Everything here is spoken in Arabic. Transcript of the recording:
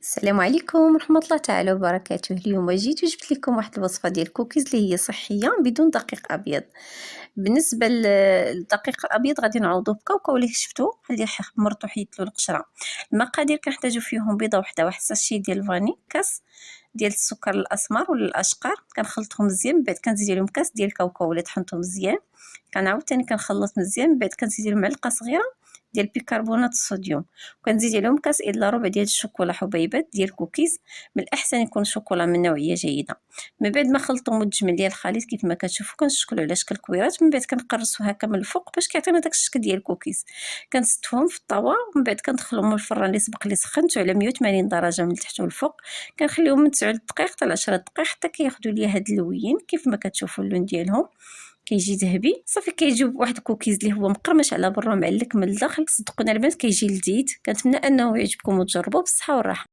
السلام عليكم ورحمة الله تعالى وبركاته. اليوم جيت وجبت لكم واحد الوصفة ديال الكوكيز اللي هي صحية بدون دقيق أبيض. بالنسبة للدقيق الأبيض غادي نعوضوه بكاوكاو اللي شفتو اللي خمرتو حيدت له القشرة. المقادير كنحتاجو فيهم بيضة وحدة، واحد ساشي ديال الفاني، كاس ديال السكر الأسمر ولا الأشقر كنخلطهم مزيان، من بعد كنزيد عليهم كاس ديال الكاوكاو اللي طحنته مزيان، كنعاود تاني كنخلط مزيان، من بعد كنزيد عليهم معلقة صغيرة ديال بيكربونات الصوديوم، وكنزيد عليهم كاس الا ربع ديال الشوكولا حبيبات ديال الكوكيز، من الاحسن يكون شوكولا من نوعيه جيده. من بعد ما خلطوا مجمل ديال الخليط كيف ما كتشوفوا كنشكلوا على شكل كويرات، من بعد كنقرصوا هكا من الفوق باش كيعطينا داك الشكل ديال الكوكيز. كنستفهم في الطاوه ومن بعد كندخلهم الفران اللي سبق اللي سخنته على 180 درجه من التحت والفوق، كنخليهم من 9 دقائق حتى ل 10 دقائق حتى كياخذوا ليا هاد اللوين كيف ما كتشوفوا اللون ديالهم كيجي ذهبي صافي. كيجي واحد الكوكيز اللي هو مقرمش على برا ومعلك من الداخل، صدقونا البنات كيجي لذيذ. كنتمنى انه يعجبكم وتجربوه بالصحه والراحه.